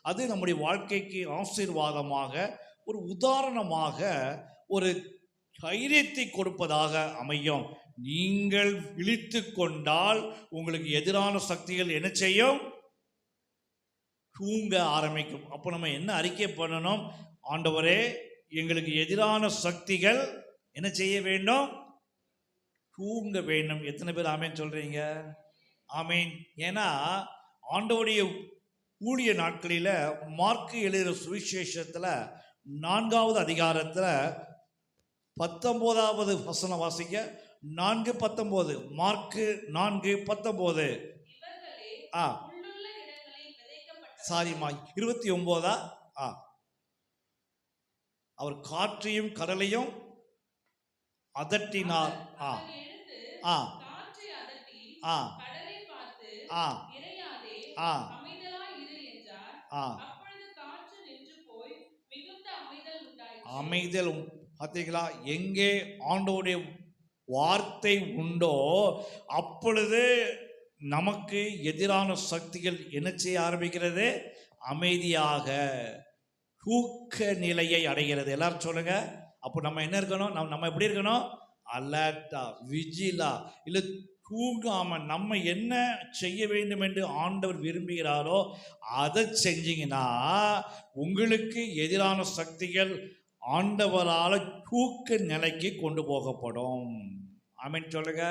அது நம்முடைய வாழ்க்கைக்கு ஆசீர்வாதமாக, ஒரு உதாரணமாக, ஒரு தைரியத்தை கொடுப்பதாக அமையும். நீங்கள் விழித்து கொண்டால் உங்களுக்கு எதிரான சக்திகள் என்ன செய்யும்? தூங்க ஆரம்பிக்கும். அப்போ நம்ம என்ன அறிக்கை பண்ணணும்? ஆண்டவரே, எங்களுக்கு எதிரான சக்திகள் என்ன செய்ய வேண்டும்? தூங்க வேண்டும். எத்தனை பேர் ஆமேன் சொல்றீங்க? ஆமேன். ஏன்னா ஆண்டவருடைய ஊழிய நாட்களில் மார்க்கு எழுதுகிற சுவிசேஷத்தில் 4வது அதிகாரத்தில் 19வது வசனம் வாசிக்க. 4:19. மார்க்கு 4:19. சாரிம்மா, 29. அவர் காற்றையும் கடலையும் அதட்டினார். அமைதல். பார்த்தீங்களா? எங்கே ஆண்டவருடைய வார்த்தை உண்டோ அப்பொழுது நமக்கு எதிரான சக்திகள் என்ன செய்ய ஆரம்பிக்கிறது? அமைதியாக தூக்க நிலையை அடைகிறது. எல்லாரும் சொல்லுங்க. அப்போ நம்ம என்ன இருக்கணும்? நம்ம எப்படி இருக்கணும்? அலர்ட்டா, விஜிலா. இல்லை தூங்காம நம்ம என்ன செய்ய வேண்டும் என்று ஆண்டவர் விரும்புகிறாரோ அதை செஞ்சீங்கன்னா உங்களுக்கு எதிரான சக்திகள் ஆண்டவரால் தூக்க நிலைக்கு கொண்டு போகப்படும். ஆமென் சொல்லுங்க,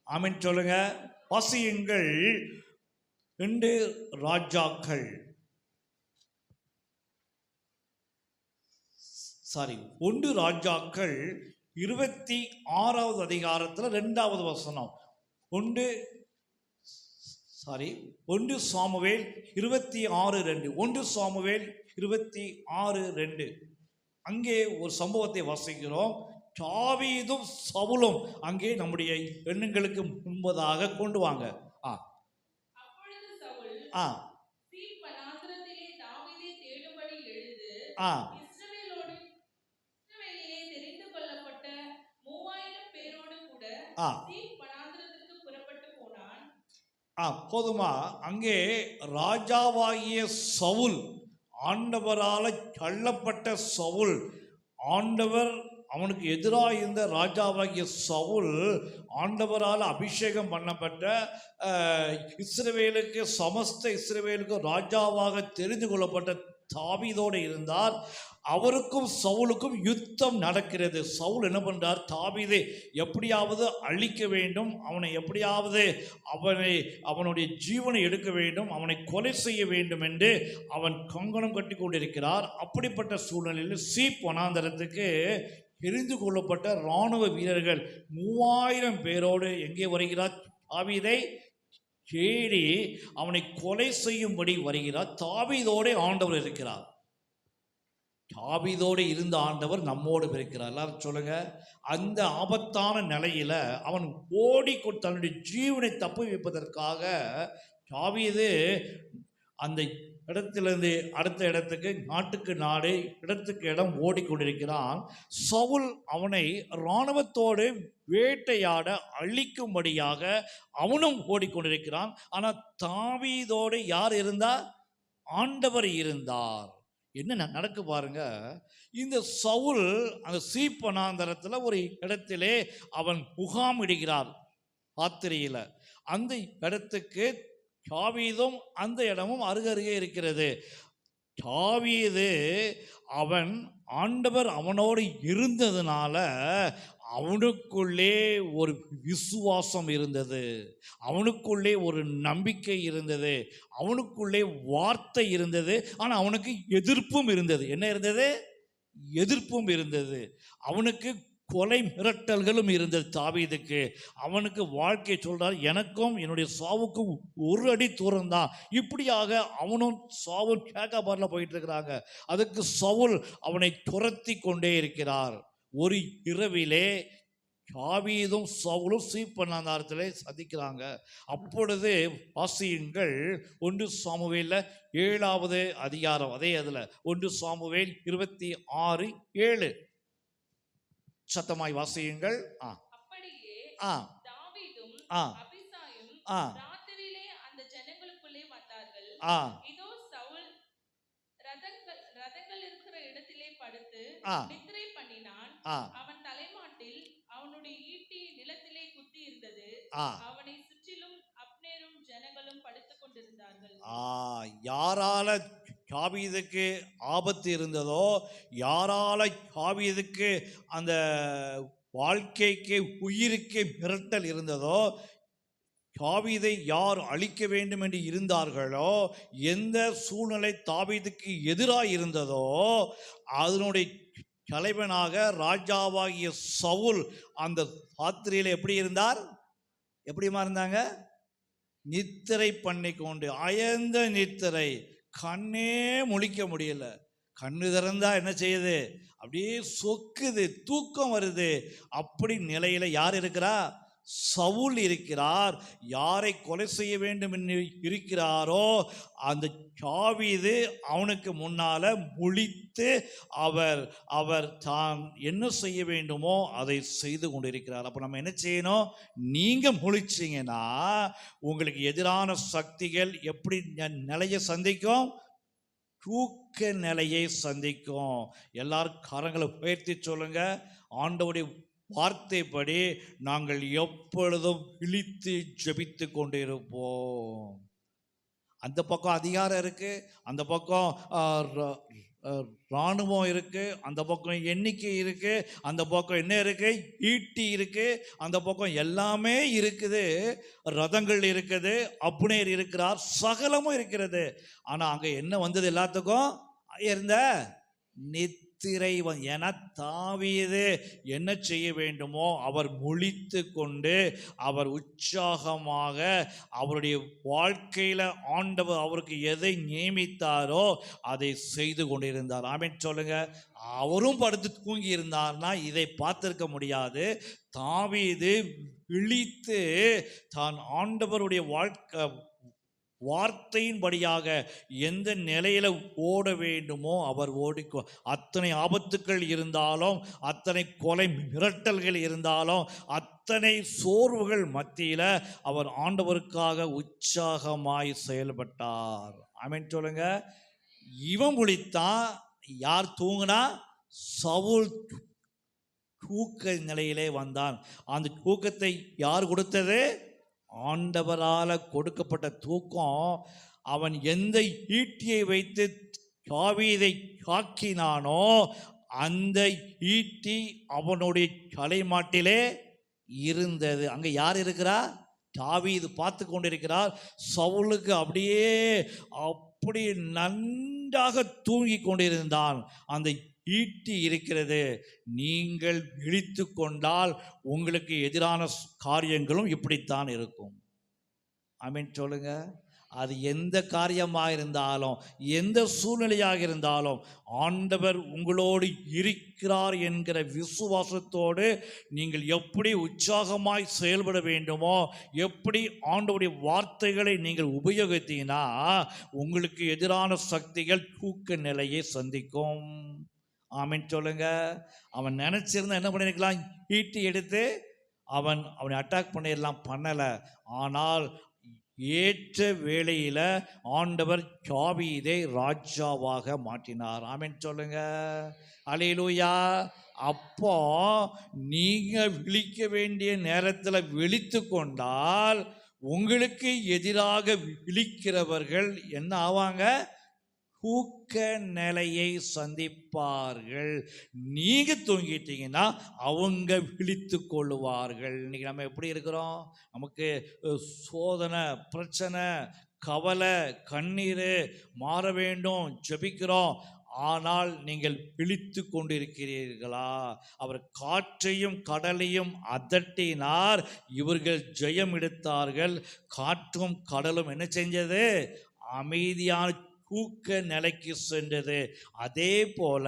ஆமென் சொல்லுங்க. வாசியுங்கள் 2 ராஜாக்கள், 1 ராஜாக்கள் 26வது அதிகாரத்தில் 2வது வசனம். 1 சாமுவேல் 26:2. 1 சாமுவேல் 26:2. அங்கே ஒரு சம்பவத்தை வாசிக்கிறோம். தாவீதும் சவுலும் அங்கே நம்முடைய எண்ணங்களுக்கு முன்பதாக கொண்டு வாங்க. ஆ சீப் வனாந்திரத்திலே தாவீதை தேடும்படி எழுது. ஆ இஸ்ரவேலிலே தெரிந்து கொள்ளப்பட்ட 3000 பேரோடு கூட ஆ சீப் வனாந்திரத்திற்கு புறப்பட்டு போனான். போதுமா? அங்கே ராஜாவாகிய சவுல், ஆண்டவரால் தள்ளப்பட்ட சவுல், ஆண்டவர் அவனுக்கு எதிராக இருந்த ராஜாவாகிய சவுல், ஆண்டவரால் அபிஷேகம் பண்ணப்பட்ட இஸ்ரவேலுக்கு சமஸ்த இஸ்ரவேலுக்கு ராஜாவாக தெரிந்து கொள்ளப்பட்ட தாவீதோடு இருந்தார். அவருக்கும் சவுலுக்கும் யுத்தம் நடக்கிறது. சவுல் என்ன பண்றார்? தாவீதை எப்படியாவது அழிக்க வேண்டும், அவனை எப்படியாவது அவனுடைய ஜீவனை எடுக்க வேண்டும், அவனை கொலை செய்ய வேண்டும் என்று அவன் கங்கணம் கட்டி கொண்டிருக்கிறார். அப்படிப்பட்ட சூழ்நிலையில் சீப் வனாந்தரத்துக்கு தெரிந்து கொள்ளப்பட்ட இராணுவ வீரர்கள் 3000 பேரோடு எங்கே வருகிறார்? தாவீதை தேடி அவனை கொலை செய்யும்படி வருகிறார். தாவீதோடு ஆண்டவர் இருக்கிறார். தாவீதோடு இருந்த ஆண்டவர் நம்மோடு இருக்கிறார். எல்லாரும் சொல்லுங்க. அந்த ஆபத்தான நிலையில அவன் தன்னுடைய ஜீவனை தப்பு வைப்பதற்காக தாவீது அந்த இடத்திலிருந்து அடுத்த இடத்துக்கு, நாட்டுக்கு நாடு, இடத்துக்கு இடம் ஓடிக்கொண்டிருக்கிறான். சவுல் அவனை இராணுவத்தோடு வேட்டையாட அழிக்கும்படியாக அவனும் ஓடிக்கொண்டிருக்கிறான். ஆனால் தாவீதோடு யார் இருந்தார்? ஆண்டவர் இருந்தார். என்ன நடக்கு பாருங்க. இந்த சவுல் அந்த சீப் வனாந்தரத்தில் ஒரு இடத்திலே அவன் முகாமிடுகிறார் ராத்திரியில. அந்த இடத்துக்கு தாவீதும் அந்த இடமும் அருகருகே இருக்கிறது. தாவீது அவன் ஆண்டவர் அவனோடு இருந்ததுனால அவனுக்குள்ளே ஒரு விசுவாசம் இருந்தது, அவனுக்குள்ளே ஒரு நம்பிக்கை இருந்தது, அவனுக்குள்ளே வார்த்தை இருந்தது. ஆனால் அவனுக்கு எதிர்ப்பும் இருந்தது. என்ன இருந்தது? எதிர்ப்பும் இருந்தது. அவனுக்கு கொலை மிரட்டல்களும் இருந்தது. தாவீதுக்கு அவனுக்கு வாழ்க்கை சொல்றார், எனக்கும் என்னுடைய சாவுக்கும் ஒரு அடி தூரம் தான். இப்படியாக அவனும் சாவும் கேக்காபாரில் போயிட்டு இருக்கிறாங்க. அதுக்கு சவுல் அவனை துரத்தி கொண்டே இருக்கிறார். ஒரு இரவிலே தாவீதும் சவுலும் சீப் வனாந்தரத்திலே சந்திக்கிறாங்க. அப்பொழுது வாசியுங்கள் 1 சாமுவேல் 7வது அதிகாரம். அதே அதுல 1 சாமுவேல் 26:7 சத்தமாய் வாசியுங்கள். அப்படியே ஆ தாவீதும் ஆ அபிசாயும் ஆ ராத்திரியிலே அந்த ஜனங்களுக்குள்ளே வந்தார்கள். ஆ இதோ சவுல் ரதங்கள் இருக்கிற இடத்திலே படுத்து நித்திரை பண்ணினான். அவன் தலைமாட்டில் அவனுடைய ஈட்டி நிலத்திலே குத்தி இருந்தது. அவனை சுற்றிலும் அப்னேரும் ஜனங்களும் படுத்துக் கொண்டிருந்தார்கள். யாரால தாவீதுக்கு ஆபத்து இருந்ததோ, யாரால தாவீதுக்கு அந்த வாழ்க்கைக்கு உயிருக்கு மிரட்டல் இருந்ததோ, தாவீதை யார் அழிக்க வேண்டும் என்று இருந்தார்களோ, எந்த சூழ்நிலை தாவீதுக்கு எதிராக இருந்ததோ அதனுடைய தலைவனாக ராஜாவாகிய சவுல் அந்த ராத்திரியில் எப்படி இருந்தார்? எப்படிமா இருந்தாங்க? நித்திரை பண்ணி கொண்டு, அயர்ந்த நித்திரை, கண்ணே முழிக்க முடியல. கண்ணு திறந்தா என்ன செய்யுது? அப்படியே சொக்குது, தூக்கம் வருது. அப்படி நிலையில யார் இருக்கிறா? சவுல் இருக்கிறார். யாரை கொலை செய்ய வேண்டும் என்று இருக்கிறாரோ அந்த தாவீது அவனுக்கு முன்னால முழித்து அவர் தான் என்ன செய்ய வேண்டுமோ அதை செய்து கொண்டிருக்கிறார். அப்போ நம்ம என்ன செய்யணும்? நீங்க முழிச்சிங்கன்னா உங்களுக்கு எதிரான சக்திகள் எப்படி நிலையை சந்திக்கும்? தூக்க நிலையை சந்திக்கும். எல்லாரும் கரங்களை உயர்த்தி சொல்லுங்க. ஆண்டவருடைய வார்த்தைப்படி நாங்கள் எப்பொழுதும் விழித்து ஜெபித்து கொண்டிருப்போம். அந்த பக்கம் அதிகாரம் இருக்கு, அந்த பக்கம் இராணுவம் இருக்கு, அந்த பக்கம் எண்ணிக்கை இருக்கு, அந்த பக்கம் என்ன இருக்கு? ஈட்டி இருக்கு, அந்த பக்கம் எல்லாமே இருக்குது. ரதங்கள் இருக்குது, அப்னேர் இருக்கிறார், சகலமும் இருக்கிறது. ஆனா அங்க என்ன வந்தது? எல்லாத்துக்கும் இருந்த நித்திரை. என தாவீது என்ன செய்ய வேண்டுமோ அவர் முழித்து கொண்டு அவர் உற்சாகமாக அவருடைய வாழ்க்கையில ஆண்டவர் அவருக்கு எதை நியமித்தாரோ அதை செய்து கொண்டிருந்தார். ஆமென் சொல்லுங்க. அவரும் படுத்து தூங்கி இருந்தார்னா இதை பார்த்திருக்க முடியாது. தாவீது விழித்து தான் ஆண்டவருடைய வார்த்தையின்படியாக எந்த நிலையில ஓட வேண்டுமோ அவர் ஓடிக்கோ. அத்தனை ஆபத்துக்கள் இருந்தாலும், அத்தனை கொலை மிரட்டல்கள் இருந்தாலும், அத்தனை சோர்வுகள் மத்தியில அவர் ஆண்டவருக்காக உற்சாகமாய் செயல்பட்டார். ஆமென் சொல்லுங்க. இவன் விழித்தான். யார் தூங்குனா? சவுல் தூக்க நிலையிலே வந்தான். அந்த தூக்கத்தை யார் கொடுத்தது? ஆண்டவரால் கொடுக்கப்பட்ட தூக்கம். அவன் எந்த ஈட்டியை வைத்து தாவீதை தாக்கினானோ அந்த ஈட்டி அவனுடைய தலைமாட்டிலே இருந்தது. அங்கே யார் இருக்கிறா? தாவீது பார்த்து கொண்டிருக்கிறார். சவுலுக்கு அப்படி நன்றாக தூங்கி கொண்டிருந்தான். அந்த ஈட்டி இருக்கிறது. நீங்கள் விழித்து கொண்டால் உங்களுக்கு எதிரான காரியங்களும் இப்படித்தான் இருக்கும். ஆமென் சொல்லுங்க. அது எந்த காரியமாக இருந்தாலும், எந்த சூழ்நிலையாக இருந்தாலும், ஆண்டவர் உங்களோடு இருக்கிறார் என்கிற விசுவாசத்தோடு நீங்கள் எப்படி உற்சாகமாய் செயல்பட வேண்டுமோ, எப்படி ஆண்டவருடைய வார்த்தைகளை நீங்கள் உபயோகித்தீங்கன்னா உங்களுக்கு எதிரான சக்திகள் தூக்க நிலையை சந்திக்கும். ஆமென் சொல்லுங்க. அவன் நினைச்சிருந்தா என்ன பண்ணிருக்கலாம்? ஈட்டி எடுத்து அவனை அட்டாக் பண்ணிடலாம். பண்ணலை. ஆனால் ஏற்ற வேளையில ஆண்டவர் தாவீதை ராஜாவாக மாற்றினார். ஆமென் சொல்லுங்க. அல்லேலூயா. அப்போ நீங்க விழிக்க வேண்டிய நேரத்தில் விழித்து கொண்டால் உங்களுக்கு எதிராக விழிக்கிறவர்கள் என்ன ஆவாங்க? தூக்க நிலையை சந்திப்பார்கள். நீங்க தூங்கிட்டீங்கன்னா அவங்க விழித்து கொள்ளுவார்கள். இன்னைக்கு நம்ம எப்படி இருக்கிறோம்? நமக்கு சோதனை, பிரச்சனை, கவலை, கண்ணீர் மாற வேண்டும், ஜெபிக்கிறோம். ஆனால் நீங்கள் விழித்து கொண்டிருக்கிறீர்களா? அவர் காற்றையும் கடலையும் அதட்டினார், இவர்கள் ஜெயம் எடுத்தார்கள். காற்றும் கடலும் என்ன செஞ்சது? அமைதியான தூக்க நிலைக்கு சென்றது. அதே போல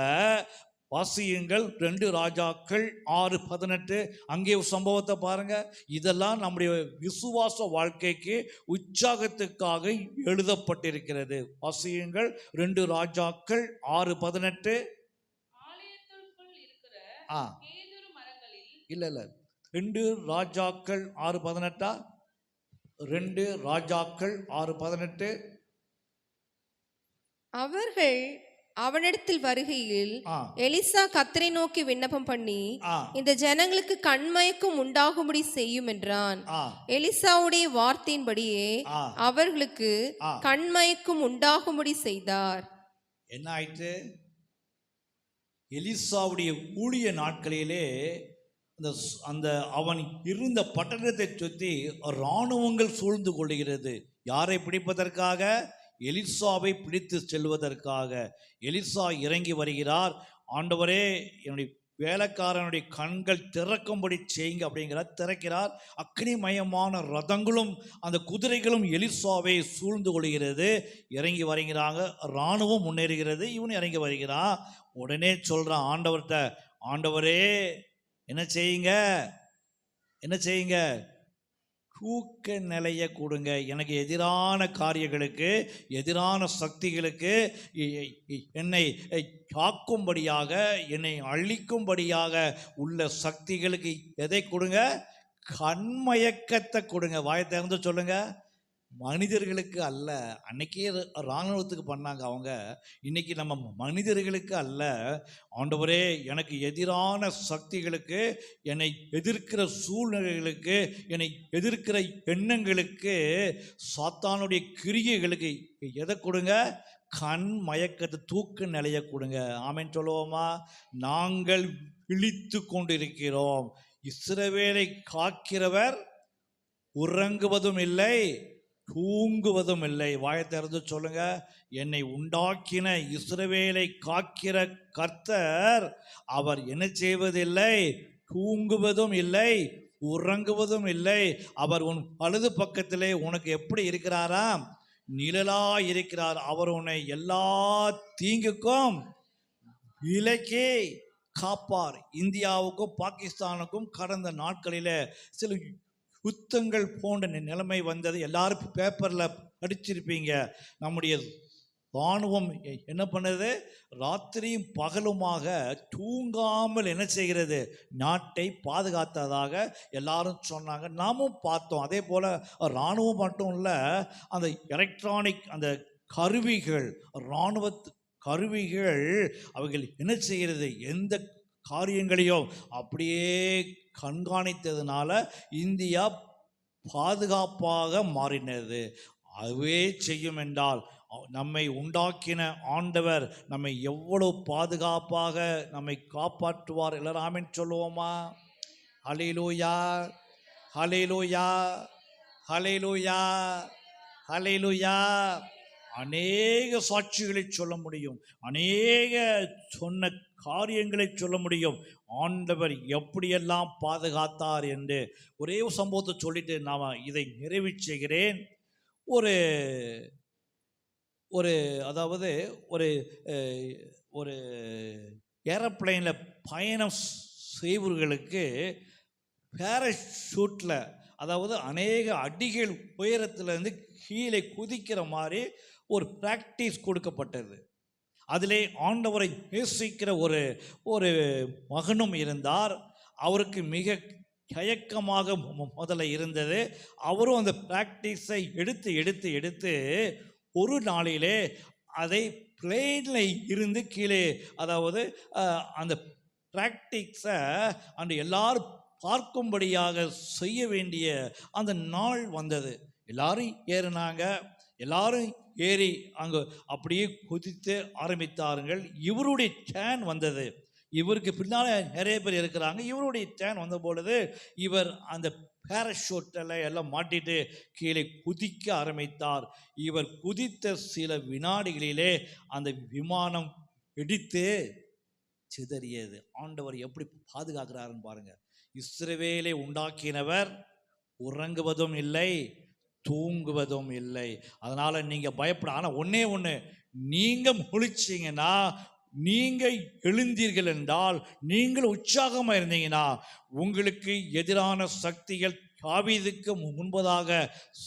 வாசியுங்கள் 2 ராஜாக்கள் 6:18. அங்கே ஒரு சம்பவத்தை பாருங்க. இதெல்லாம் நம்முடைய விசுவாச வாழ்க்கைக்கு உற்சாகத்துக்காக எழுதப்பட்டிருக்கிறது. வாசியுங்கள் 2 ராஜாக்கள் 6:18. ஆலயத்திற்குள் இருக்கிற கேதுரு மரங்களில் இல்ல 2 ராஜாக்கள் 6:18. 2 ராஜாக்கள் 6:18. அவர்கள் அவனிடத்தில் வருகையில் எலிசா கர்த்தரை நோக்கி விண்ணப்பம் பண்ணி, இந்த ஜனங்களுக்கு கண்மயக்கம் உண்டாகும்படி செய்யும் என்றான். எலிசாவுடைய வார்த்தையின்படியே அவர்களுக்கு கண்மயக்கம் உண்டாகும்படி செய்தார். என்ன ஆயிற்று? எலிசாவுடைய ஊழிய நாட்களிலே அந்த அவன் இருந்த பட்டணத்தை சுற்றி இராணுவங்கள் சூழ்ந்து கொள்கிறது. யாரை பிடிப்பதற்காக? எலிசாவை பிடித்து செல்வதற்காக. எலிசா இறங்கி வருகிறார். ஆண்டவரே, என்னுடைய வேலைக்காரனுடைய கண்கள் திறக்கும்படி செய்யுங்க அப்படிங்கிறார். திறக்கிறார். அக்னிமயமான ரதங்களும் அந்த குதிரைகளும் எலிசாவை சூழ்ந்து கொள்கிறது. இறங்கி வருகிறாங்க. இராணுவம் முன்னேறுகிறது. இவனு இறங்கி வருகிறான். உடனே சொல்றான் ஆண்டவர்கிட்ட, ஆண்டவரே என்ன செய்யுங்க? தூக்க நிலையை கொடுங்க. எனக்கு எதிரான காரியங்களுக்கு, எதிரான சக்திகளுக்கு, என்னை காக்கும்படியாக, என்னை அழிக்கும்படியாக உள்ள சக்திகளுக்கு எதை கொடுங்க? கண்மயக்கத்தை கொடுங்க. வாயை திறந்து சொல்லுங்க. மனிதர்களுக்கு அல்ல. அன்னைக்கே இராணுவத்துக்கு பண்ணாங்க அவங்க. இன்னைக்கு நம்ம மனிதர்களுக்கு அல்ல. ஆண்டவரே, எனக்கு எதிரான சக்திகளுக்கு, என்னை எதிர்க்கிற சூழ்நிலைகளுக்கு, என்னை எதிர்க்கிற எண்ணங்களுக்கு, சாத்தானுடைய கிரியைகளுக்கு எதை கொடுங்க? கண் மயக்கத்தை, தூக்க நிலையை கொடுங்க. ஆமென் சொல்லுவோமா? நாங்கள் விழித்து கொண்டிருக்கிறோம். இஸ்ரவேலை காக்கிறவர் உறங்குவதும் இல்லை, தூங்குவதும் இல்லை. வாயை திறந்து சொல்லுங்க. என்னை உண்டாக்கின இஸ்ரவேலை காக்கிற கர்த்தர், அவர் என்ன செய்வதில்லை? தூங்குவதும் இல்லை, உறங்குவதும் இல்லை. அவர் உன் வலது பக்கத்திலே உனக்கு எப்படி இருக்கிறாராம்? நிழலா இருக்கிறார். அவர் உன்னை எல்லா தீங்குக்கும் விலக்கி காப்பார். இந்தியாவுக்கும் பாகிஸ்தானுக்கும் கடந்த நாட்களில் சில யுத்தங்கள் போன்ற நிலைமை வந்தது. எல்லாரும் பேப்பரில் படிச்சிருப்பீங்க. நம்முடைய இராணுவம் என்ன பண்ணுது? ராத்திரியும் பகலுமாக தூங்காமல் என்ன செய்கிறது? நாட்டை பாதுகாத்ததாக எல்லாரும் சொன்னாங்க. நாமும் பார்த்தோம். அதே போல் இராணுவம் மட்டும் இல்லை, அந்த எலக்ட்ரானிக் அந்த கருவிகள், இராணுவ கருவிகள் அவைகள் என்ன செய்கிறது? எந்த காரியங்களையும் அப்படியே கண்காணித்ததுனால இந்தியா பாதுகாப்பாக மாறினது. அதுவே செய்யும் என்றால் நம்மை உண்டாக்கின ஆண்டவர் நம்மை எவ்வளவு பாதுகாப்பாக நம்மை காப்பாற்றுவார். எல்லாரும் ஆமென் சொல்லுவோமா? ஹல்லேலூயா, ஹல்லேலூயா, ஹல்லேலூயா, ஹல்லேலூயா. அநேக சாட்சிகளை சொல்ல முடியும், அநேக சொன்ன காரியங்களை சொல்ல முடியும், ஆண்டவர் எப்படியெல்லாம் பாதுகாத்தார் என்று. ஒரே ஒரு சம்பவத்தை சொல்லிட்டு நான் இதை நிறைவு செய்கிறேன். ஒரு ஒரு அதாவது ஒரு ஒரு ஏரோப்ளைனில் பயணம் செய்வர்களுக்கு பேராஷூட்டில், அதாவது அநேக அடிகள் உயரத்திலிருந்து கீழே குதிக்கிற மாதிரி ஒரு பிராக்டிஸ் கொடுக்கப்பட்டது. அதிலே ஆண்டவரை நேசிக்கிற ஒரு மகனும் இருந்தார். அவருக்கு மிக தயக்கமாக முதல்ல இருந்தது. அவரும் அந்த பிராக்டிஸை எடுத்து எடுத்து எடுத்து ஒரு நாளிலே அதை பிளேனில் இருந்து கீழே, அதாவது அந்த பிராக்டிஸை அந்த எல்லாரும் பார்க்கும்படியாக செய்ய வேண்டிய அந்த நாள் வந்தது. எல்லாரும் ஏறினாங்க. எல்லாரும் ஏறி அங்கே அப்படியே குதித்து ஆரம்பித்தார்கள். இவருடைய டேன் வந்தது. இவருக்கு பின்னால் நிறைய பேர் இருக்கிறாங்க. இவருடைய டேன் வந்த பொழுது இவர் அந்த பேராஷூட்டில் எல்லாம் மாட்டிட்டு கீழே குதிக்க ஆரம்பித்தார். இவர் குதித்த சில வினாடிகளிலே அந்த விமானம் வெடித்து சிதறியது. ஆண்டவர் எப்படி பாதுகாக்கிறாருன்னு பாருங்க. இஸ்ரவேலை உண்டாக்கினவர் உறங்குவதும் இல்லை, தூங்குவதும் இல்லை. அதனால நீங்க பயப்பட. ஆனால் ஒன்னே ஒன்று, நீங்க முழிச்சிங்கன்னா, நீங்க எழுந்தீர்கள் என்றால், நீங்கள் உற்சாகமாக இருந்தீங்கன்னா, உங்களுக்கு எதிரான சக்திகள் தாவீதுக்கு முன்பதாக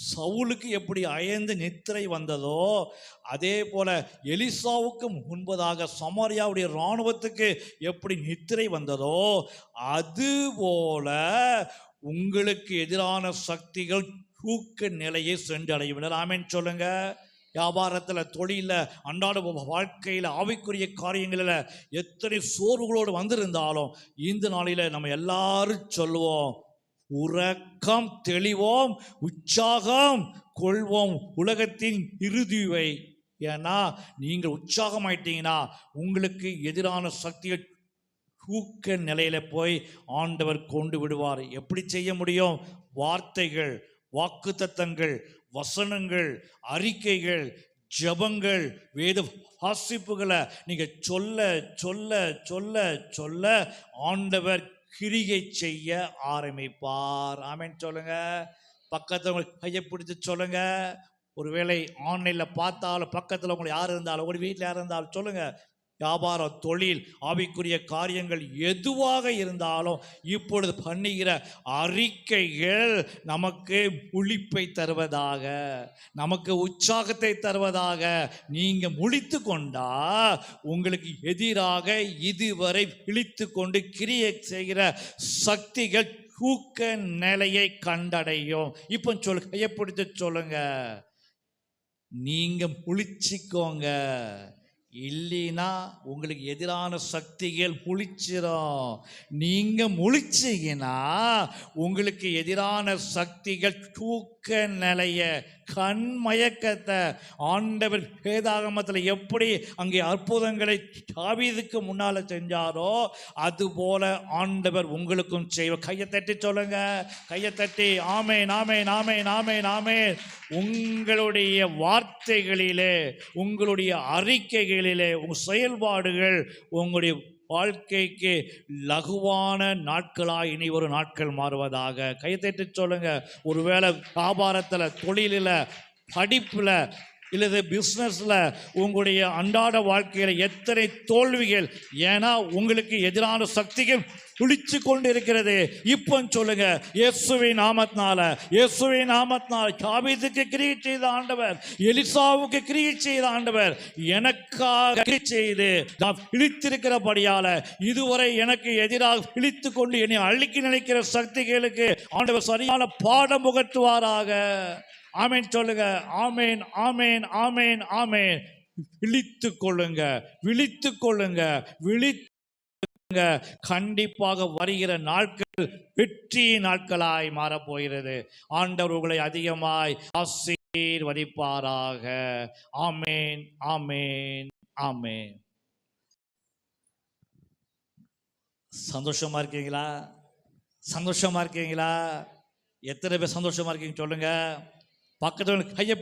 சவுலுக்கு எப்படி அயர்ந்து நித்திரை வந்ததோ, அதே போல எலிசாவுக்கு முன்பதாக சமாரியாவுடைய இராணுவத்துக்கு எப்படி நித்திரை வந்ததோ, அதுபோல உங்களுக்கு எதிரான சக்திகள் தூக்க நிலையை சென்றடையும். ஆமென் சொல்லுங்க. வியாபாரத்தில், தொழிலில், அன்றாட வாழ்க்கையில், ஆவிக்குரிய காரியங்களில் எத்தனை சோர்வுகளோடு வந்திருந்தாலும் இந்த நாளில் நம்ம எல்லாரும் சொல்லுவோம், உறக்கம் தெளிவோம், உற்சாகம் கொள்வோம் உலகத்தின் இறுதிவை. ஏன்னா நீங்கள் உற்சாகமாயிட்டீங்கன்னா உங்களுக்கு எதிரான சக்தியை தூக்க நிலையில போய் ஆண்டவர் கொண்டு விடுவார். எப்படி செய்ய முடியும்? வார்த்தைகள், வாக்குத்தத்தங்கள், வசனங்கள், அறிக்கைகள், ஜெபங்கள், வேத வாசிப்புகளை நீங்க சொல்ல சொல்ல சொல்ல சொல்ல ஆண்டவர் கிரியை செய்ய ஆரம்பிப்பார். ஆமென் சொல்லுங்க. பக்கத்துல கையை பிடிச்சு சொல்லுங்க. ஒருவேளை ஆன்லைனில் பார்த்தாலும், பக்கத்தில் உங்களுக்கு யார் இருந்தாலும், ஒரு வீட்டில் யார் இருந்தாலும் சொல்லுங்க. வியாபாரம், தொழில், ஆவிக்குரிய காரியங்கள் எதுவாக இருந்தாலும் இப்பொழுது பண்ணுகிற அறிக்கைகள் நமக்கு முழிப்பை தருவதாக, நமக்கு உற்சாகத்தை தருவதாக. நீங்க முழித்து கொண்டா உங்களுக்கு எதிராக இதுவரை விழித்து கொண்டு கிரியை செய்கிற சக்திகள் தூக்க நிலையை கண்டடையும். இப்போ சொல்லுங்க, கையப்பிடித்து சொல்லுங்க, நீங்க முழிச்சிக்கோங்க. இல்லைன்னா உங்களுக்கு எதிரான சக்திகள் முழிச்சிரும். நீங்க முழிச்சிங்கன்னா உங்களுக்கு எதிரான சக்திகள் தூக்க நிலைய, கண் மயக்கத்தை, ஆண்டவர் வேதாகமத்தில் எப்படி அங்கே அற்புதங்களை தாவீதுக்கு முன்னால செஞ்சாரோ அதுபோல ஆண்டவர் உங்களுக்கும் செய்வார். கையை தட்டி சொல்லுங்க, கையை தட்டி ஆமென், ஆமென், ஆமென், ஆமென், ஆமென். உங்களுடைய வார்த்தைகளிலே, உங்களுடைய அறிக்கைகளிலே, உங்கள் செயல்பாடுகள் உங்களுடைய வாழ்க்கைக்கு லகுவான நாட்களாக இனி ஒரு நாட்கள் மாறுவதாக. கைத்தட்டி சொல்லுங்க. ஒருவேளை வியாபாரத்தில், தொழிலில், படிப்பில் இல்லது பிஸ்னஸில் உங்களுடைய அன்றாட வாழ்க்கையில் எத்தனை தோல்விகள், ஏன்னா உங்களுக்கு எதிரான சக்திகள் குளிச்சு கொண்டு இருக்கிறது. இப்போ சொல்லுங்க, இயேசுவின் நாமத்தினால, இயேசுவின் நாமத்தினால தாவீதுக்கு கிரியை செய்த ஆண்டவர், எலிசாவுக்கு கிரியை செய்த ஆண்டவர் எனக்காக கிரியை செய்து நான் இழித்திருக்கிறபடியால இதுவரை எனக்கு எதிராக இழித்து கொண்டு என்னை அழிக்க நினைக்கிற சக்திகளுக்கு ஆண்டவர் சரியான பாடம் புகட்டுவாராக. ஆமேன் சொல்லுங்க. ஆமேன், ஆமேன், ஆமேன், ஆமேன். விழித்து கொள்ளுங்க, விழித்து கொள்ளுங்க, விழித்துங்க. கண்டிப்பாக வருகிற நாட்கள் வெற்றி நாட்களாய் மாறப்போகிறது. ஆண்டவர் உங்களை அதிகமாய் ஆசீர்வதிப்பாராக. ஆமேன், ஆமேன், ஆமேன். சந்தோஷமா இருக்கீங்களா? சந்தோஷமா இருக்கீங்களா? எத்தனை பேர் சந்தோஷமா இருக்கீங்க சொல்லுங்க. பக்கத்துல கையை